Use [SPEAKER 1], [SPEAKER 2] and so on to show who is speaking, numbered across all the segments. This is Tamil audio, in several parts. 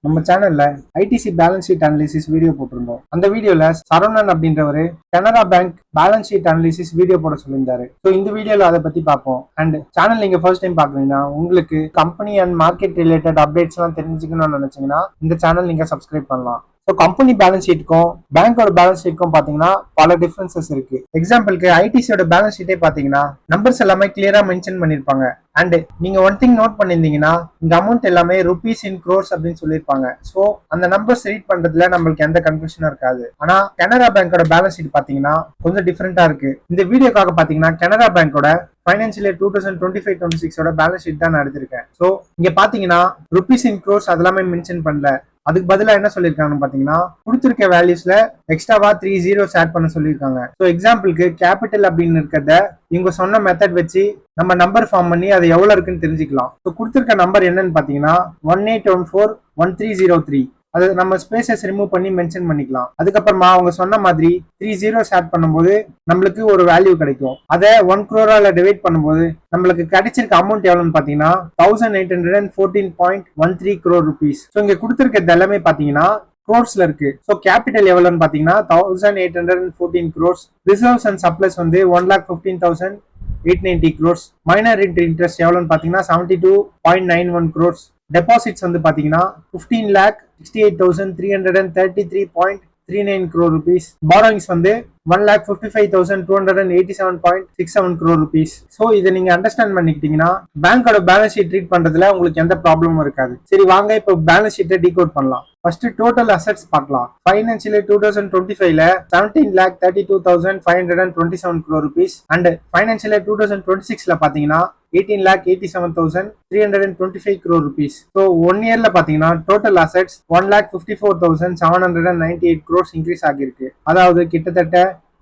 [SPEAKER 1] நம்ம சேனல்ல ITC balance sheet analysis video போட்டிருந்தோம். அந்த வீடியோல சரவணன் அப்படின்றவரு Canara bank balance sheet analysis video போட சொல்லியிருந்தாரு. ஸோ இந்த வீடியோல அதை பத்தி பார்ப்போம். அண்ட் சேனல் நீங்க ஃபர்ஸ்ட் டைம் பாக்குறீங்கன்னா உங்களுக்கு company and market related updates எல்லாம் தெரிஞ்சுக்கணும்னு நினைச்சீங்கன்னா இந்த சேனல் நீங்க சப்ஸ்கிரைப் பண்ணலாம். ஸோ கம்பெனி பேலன்ஸ் ஷீட்டுக்கும் பேங்கோட பேலன்ஸ் ஷீட்டுக்கும் பாத்தீங்கன்னா பல டிஃபரன்சஸ் இருக்கு. எக்ஸாம்பிளுக்கு ஐடிசியோட பேலன்ஸ் ஷீட்டே பாத்தீங்கன்னா நம்பர்ஸ் எல்லாமே கிளியரா மென்ஷன் பண்ணிருப்பாங்க. அண்ட் நீங்க ஒன் திங் நோட் பண்ணிருந்தீங்கன்னா இந்த அமௌண்ட் எல்லாமே ருபீஸ் இன் க்ரோர்ஸ் அப்படின்னு சொல்லியிருப்பாங்க. ஸோ அந்த நம்பர்ஸ் ரீட் பண்றதுல நம்மளுக்கு எந்த கன்ஃபியூஷனும் இருக்காது. ஆனா கனரா பேங்கோட பேலன்ஸ் ஷீட் பாத்தீங்கன்னா கொஞ்சம் டிஃபரெண்டா இருக்கு. இந்த வீடியோக்காக பாத்தீங்கன்னா கனரா பேங்கோட ஃபைனான்சியல் இயர் 2025-26 பேலன்ஸ் ஷீட் தான் நான் எடுத்திருக்கேன். ஸோ இங்க பாத்தீங்கன்னா ருபீஸ் இன் க்ரோர்ஸ் அதெல்லாமே மென்ஷன் பண்ணல. அதுக்கு பதிலா என்ன சொல்லியிருக்காங்கன்னு பாத்தீங்கன்னா கொடுத்திருக்க வேல்யூஸ்ல எக்ஸ்ட்ராவா 3 zeros ஆட் பண்ண சொல்லியிருக்காங்க. ஸோ எக்ஸாம்பிளுக்கு கேபிட்டல் அப்படின்னு இருக்கிறத இவங்க சொன்ன மெத்தட் வச்சு நம்ம நம்பர் ஃபார்ம் பண்ணி அது எவ்வளவு இருக்குன்னு தெரிஞ்சுக்கலாம். ஸோ கொடுத்திருக்க நம்பர் என்னன்னு பாத்தீங்கன்னா 18141303. அது நம்ம ஸ்பேசஸ் ரிமூவ் பண்ணி மென்ஷன் பண்ணிக்கலாம். அதுக்கப்புறமா அவங்க சொன்ன மாதிரி 3 zeros ஆட் பண்ணும்போது நம்மளுக்கு ஒரு வேல்யூ கிடைக்கும். அதை 1 crore டிவைட் பண்ணும்போது நம்மளுக்கு கிடைச்சிருக்க அமௌண்ட் எவ்வளவுன்னு பாத்தீங்கன்னா 1814.13 crore rupees. ஸோ இங்க கொடுத்திருக்கிறது எல்லாமே பாத்தீங்கன்னா crores இருக்கு. ஸோ கேபிட்டல் எவ்வளவுன்னு பாத்தீங்கன்னா 1814 crores. ரிசர்வ்ஸ் அண்ட் சப்ளைஸ் வந்து 1,15,890 crores. மைனாரிட்டி இன்ட்ரெஸ்ட் எவ்வளவுன்னு பாத்தீங்கன்னா 72.91 crores. டெபாசிட்ஸ் வந்து பாத்தீங்கன்னா 15,68,333.39 crore rupees. பாரோயிங்ஸ் வந்து 1,55,287.67 crore rupees. ஸோ இதை நீங்க அண்டர்ஸ்டாண்ட் பண்ணிக்கிட்டீங்கன்னா பேங்கோட பேலன்ஸ் ஷீட் ட்ரீட் பண்றதுல உங்களுக்கு எந்த ப்ராப்ளமும் இருக்காது. சரி வாங்க இப்போ பேலன்ஸ் ஷீட்டை டீகோட் பண்ணலாம். ஃபர்ஸ்ட் டோட்டல் அசெட்ஸ் பார்க்கலாம். ஃபைனான்சியல் 2025ல 17,32,527 crore rupees அண்ட் ஃபைனான்சியல் 2026ல பாத்தீங்கன்னா 18,87,325 crore rupees. ஸோ 1 yearல பாத்தீங்கன்னா டோட்டல் அசெட்ஸ் 1,54,798 crores இன்க்ரீஸ் ஆகிருக்கு. அதாவது கிட்டத்தட்ட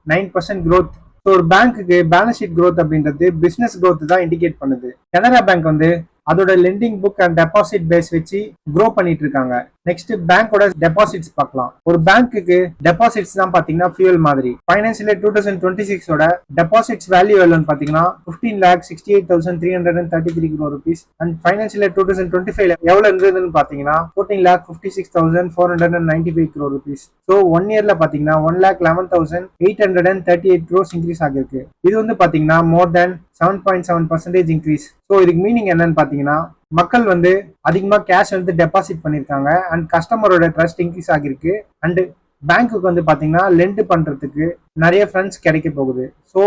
[SPEAKER 1] 9% growth. ஸோ ஒரு பேங்க்குக்கு பேலன்ஸ் ஷீட் growth அப்படின்றது பிசினஸ் growth தான் இண்டிகேட் பண்ணுது. கனரா பேங்க் வந்து அதோட lending book and deposit base வச்சு க்ரோ பண்ணிட்டு இருக்காங்க. நெக்ஸ்ட் பேங்கோட டெபாசிட்ஸ் பார்க்கலாம். ஒரு பேங்க்குக்கு டெபாசிட்ஸ் தான் பாத்தீங்கன்னா ஃபியூல் மாதிரி. ஃபைனான்சியல் 2026ஓட டெபாசிட்ஸ் வேல்யூ எவ்வளவுன்னு பாத்தீங்கன்னா 15,68,333 crore rupees அண்ட் ஃபைனான்சியல் 2025 எவ்வளவு இருந்ததுன்னு பாத்தீங்கன்னா 14,56,495 crore rupees. ஸோ 1 yearல பாத்தீங்கன்னா 1,11,838 crores இன்க்ரீஸ் ஆகிருக்கு. இது வந்து பாத்தீங்கன்னா மோர் தேன் 7.7% இன்க்ரீஸ். ஸோ இதுக்கு மீனிங் என்னன்னு பாத்தீங்கன்னா மக்கள் வந்து அதிகமா கேஷ் வந்து டெபாசிட் பண்ணிருக்காங்க அண்ட் கஸ்டமரோட ட்ரஸ்ட் இன்க்ரீஸ் ஆகிருக்கு. அண்ட் பேங்க்குக்கு வந்து பாத்தீங்கன்னா லெண்ட் பண்றதுக்கு நிறைய ஃபண்ட்ஸ் கிடைக்க போகுது. ஸோ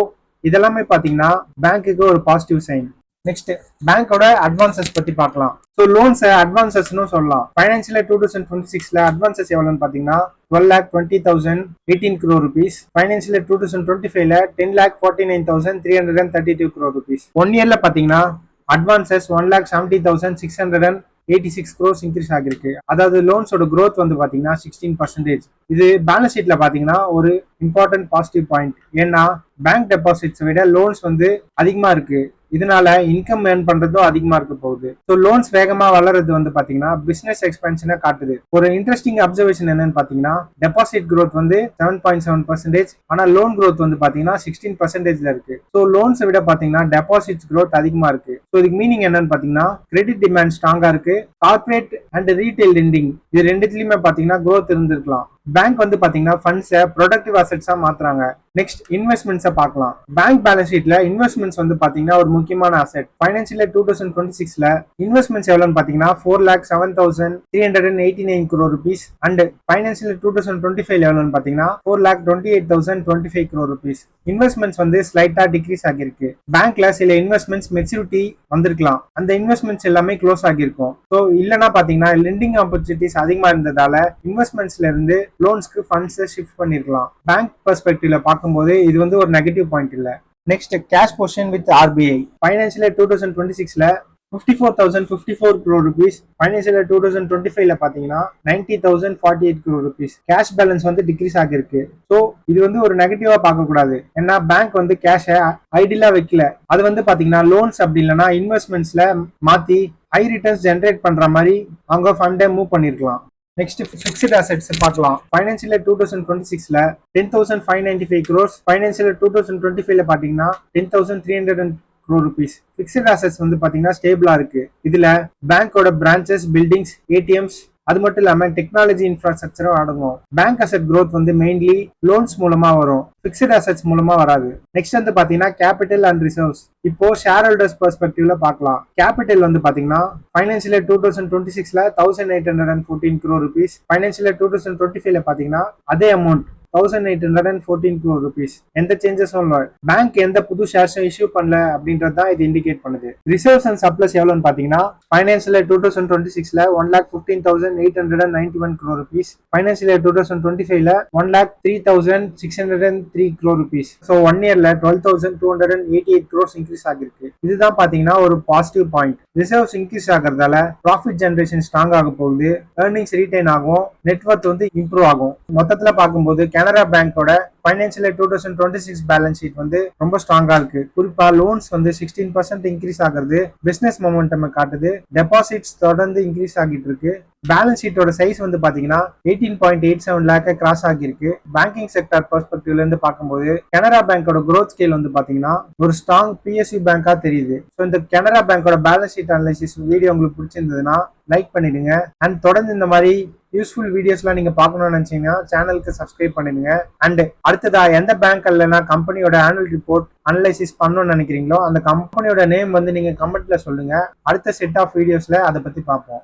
[SPEAKER 1] இதெல்லாமே பாத்தீங்கன்னா பேங்க்குக்கு ஒரு பாசிட்டிவ் சைன். நெக்ஸ்ட் பேங்கோட அட்வான்சஸ் பத்தி பார்க்கலாம். ஸோ லோன்ஸ் அட்வான்சஸ்னு சொல்லலாம். ஃபைனான்சியல் 2026ல அட்வான்சஸ் எவ்வளவுன்னு பாத்தீங்கன்னா 12,20,018 crore rupees. ஃபைனான்சியல் 2025ல 10,49,332 crore rupees. 1 yearல பாத்தீங்கன்னா அட்வான்சஸ் 1,70,686 crores இன்க்ரீஸ் ஆகிருக்கு. அதாவது லோன்ஸோட growth வந்து பாத்தீங்கன்னா 16%. இது பேலன்ஸ் ஷீட்ல பாத்தீங்கன்னா ஒரு இம்பார்ட்டன்ட் பாசிட்டிவ் பாயிண்ட். ஏன்னா பேங்க் டெபாசிட்ஸ் விட லோன்ஸ் வந்து அதிகமா இருக்கு. இதனால இன்கம் ஏர்ன் பண்றதும் அதிகமா இருக்க போகுது. ஸோ லோன்ஸ் வேகமா வளர்றது வந்து பாத்தீங்கன்னா பிசினஸ் எக்ஸ்பென்ஷனை காட்டுது. ஒரு இன்ட்ரெஸ்டிங் அப்சர்வேஷன் என்னன்னு பாத்தீங்கன்னா டெபாசிட் growth வந்து 7.7%. ஆனா லோன் growth வந்து பாத்தீங்கன்னா 16%ல இருக்கு. ஸோ லோன்ஸை விட பாத்தீங்கன்னா டெபாசிட்ஸ் growth அதிகமா இருக்கு. ஸோ இதுக்கு மீனிங் என்னன்னு பாத்தீங்கன்னா கிரெடிட் டிமாண்ட் ஸ்ட்ராங்கா இருக்கு. கார்பரேட் அண்ட் ரீட்டைல் லெண்டிங் இது ரெண்டுத்துலயுமே பாத்தீங்கன்னா growth இருந்திருக்கலாம். பேங்க் வந்து பாத்தீங்கன்னா ஃபண்ட்ஸை ப்ரொடக்டிவ் அசெட்ஸா மாத்துறாங்க. நெக்ஸ்ட் இன்வெஸ்ட்மெண்ட்ஸை பார்க்கலாம். பேங்க் பேலன்ஸ் ஷீட்ல இன்வெஸ்ட்மெண்ட்ஸ் வந்து பாத்தீங்கன்னா ஒரு முக்கியமான அசெட். ஃபைனான்சியல் 2026ல இன்வெஸ்ட்மெண்ட்ஸ் எவ்வளவுன்னு பாத்தீங்கன்னா 4,07,389 crore rupees அண்ட் ஃபைனான்சியல் 2025 எவ்வளவுன்னு பாத்தீங்கன்னா 4,28,025 crore rupees. இன்வெஸ்ட்மெண்ட்ஸ் வந்து ஸ்லைட்டா டிக்ரீஸ் ஆகிருக்கு. பேங்க்ல சில இன்வெஸ்ட்மெண்ட்ஸ் மெச்சூரிட்டி வந்திருக்கலாம். அந்த இன்வெஸ்ட்மெண்ட்ஸ் எல்லாமே க்ளோஸ் ஆகிருக்கும். ஸோ இல்லைன்னா பாத்தீங்கன்னா லெண்டிங் ஆப்பர்ச்சுனிட்டிஸ் அதிகமா இருந்ததால இன்வெஸ்ட்மெண்ட்ஸ்ல இருந்து லோன்ஸ்க்கு ஃபண்ட்ஸ் ஷிஃப்ட் பண்ணிருக்கலாம். பேங்க் பெர்ஸ்பெக்டிவ்ல பார்க்கும்போது இது வந்து ஒரு நெகட்டிவ் பாயிண்ட் இல்ல. Next cash position with RBI. Financial 2026ல 54,054 crore rupees. ஃபைனான்சியல் 2025ல பாத்தீங்கன்னா 90,048 crore rupees. கேஷ் பேலன்ஸ் வந்து டிக்ரீஸ் ஆகிருக்கு. ஸோ இது வந்து ஒரு நெகட்டிவா பார்க்க கூடாது. ஏன்னா பேங்க் வந்து கேஷை ஐடியலா வைக்கல. அது வந்து பாத்தீங்கன்னா லோன்ஸ் அப்படி இல்லைன்னா இன்வெஸ்ட்மெண்ட்ஸ்ல மாத்தி ஹை ரிட்டர்ன்ஸ் ஜென்ரேட் பண்ற மாதிரி அவங்க ஃபண்டை மூவ் பண்ணிருக்கலாம். நெக்ஸ்ட் ஃபிக்ஸ்ட் அசெட்ஸ் பார்க்கலாம். ஃபைனான்சியல் 2026ல 10,595 crores. ஃபைனான்சியல் 2025ல பாத்தீங்கன்னா 10,300 crore rupees. ஃபிக்ஸ்ட் அசெட்ஸ் வந்து பாத்தீங்கன்னா ஸ்டேபிளா இருக்கு. இதுல பேங்கோட பிரான்ச்சஸ், பில்டிங்ஸ், ஏடிஎம்ஸ் அது மட்டும் இல்லாம டெக்னாலஜி இன்ஃப்ராஸ்ட்ரக்சரும் அடங்கும். பேங்க் அசெட் growth வந்து மெயின்லி லோன்ஸ் மூலமா வரும், பிக்சட் அசெட்ஸ் மூலமா வராது. நெக்ஸ்ட் வந்து பாத்தீங்கன்னா கேபிட்டல் அண்ட் ரிசர்வ்ஸ். இப்போ ஷேர் ஹோல்டர்ஸ் பெர்ஸ்பெக்டிவ்ல பார்க்கலாம். கேபிட்டல் வந்து பாத்தீங்கன்னா ஃபைனான்சியல் இயர் 2026ல 1814 crore rupees, ஃபைனான்சியல் இயர் 2025ல பாத்தீங்கன்னா அதே அமௌண்ட் 1814 crore rupees. எந்த சேஞ்சஸும் இல்லை. பேங்க் எந்த புது ஷேர்ஸும் இஷ்யூ பண்ணல அப்படின்றது தான் இது இண்டிகேட் பண்ணுது. ரிசர்வ்ஸ் அண்ட் சப்ளஸ் எவ்வளோன்னு பார்த்தீங்கன்னா ஃபைனான்சியல் இயர் 2026ல 1,15,891 crore rupees, ஃபைனான்சியல் இயர் 2025ல 1,03,603 crore rupees. ஸோ 1 இயர்ல 12,288 crores இன்க்ரீஸ் ஆகிருக்கு. இதுதான் பார்த்தீங்கன்னா ஒரு பாசிட்டிவ் பாயிண்ட். ரிசர்வ்ஸ் இன்க்ரீஸ் ஆகிறதால ப்ராஃபிட் ஜென்ரேஷன் ஸ்ட்ராங் ஆக போகுது, ஏர்னிங்ஸ் ரீடைன் ஆகும், நெட்வொர்த் வந்து இம்ப்ரூவ் ஆகும். மொத்தத்தில் பார்க்கும்போது கனரா பேங்கோட ஃபைனான்சியல் இயர் 2026 பேலன்ஸ் ஷீட் வந்து ரொம்ப ஸ்ட்ராங்கா இருக்கு. குறிப்பா லோன்ஸ் வந்து 16% இன்க்ரீஸ் ஆகுறது பிசினஸ் மொமெண்டம் காட்டுது. டெபாசிட்ஸ் தொடர்ந்து இன்க்ரீஸ் ஆகிட்டு இருக்கு. பேலன்ஸ் ஷீட்டோட சைஸ் வந்து பாத்தீங்கன்னா 18.87 lakh கிராஸ் ஆகிருக்கு. பேங்கிங் செக்டர் பெர்ஸ்பெக்டிவ்ல இருந்து பார்க்கும்போது கனரா பேங்கோட growth ஸ்கேல் வந்து பாத்தீங்கன்னா ஒரு ஸ்ட்ராங் PSU பேங்கா தெரியுது. ஸோ இந்த கனரா பேங்கோட பேலன்ஸ் ஷீட் அனலைசிஸ் வீடியோ உங்களுக்கு பிடிச்சிருந்ததுன்னா லைக் பண்ணிடுங்க. அண்ட் தொடர்ந்து இந்த மாதிரி யூஸ்ஃபுல் வீடியோஸ்லாம் நீங்க பார்க்கணும்னு நினைச்சீங்கன்னா சேனலுக்கு சப்ஸ்கிரைப் பண்ணிடுங்க. அண்ட் அடுத்ததா எந்த பேங்க் இல்லைன்னா கம்பெனியோட ஆனுவல் ரிப்போர்ட் அனலைசிஸ் பண்ணணும்னு நினைக்கிறீங்களோ அந்த கம்பெனியோட நேம் வந்து நீங்க கமெண்ட்ல சொல்லுங்க. அடுத்த செட் ஆஃப் வீடியோஸ்ல அதை பத்தி பார்ப்போம்.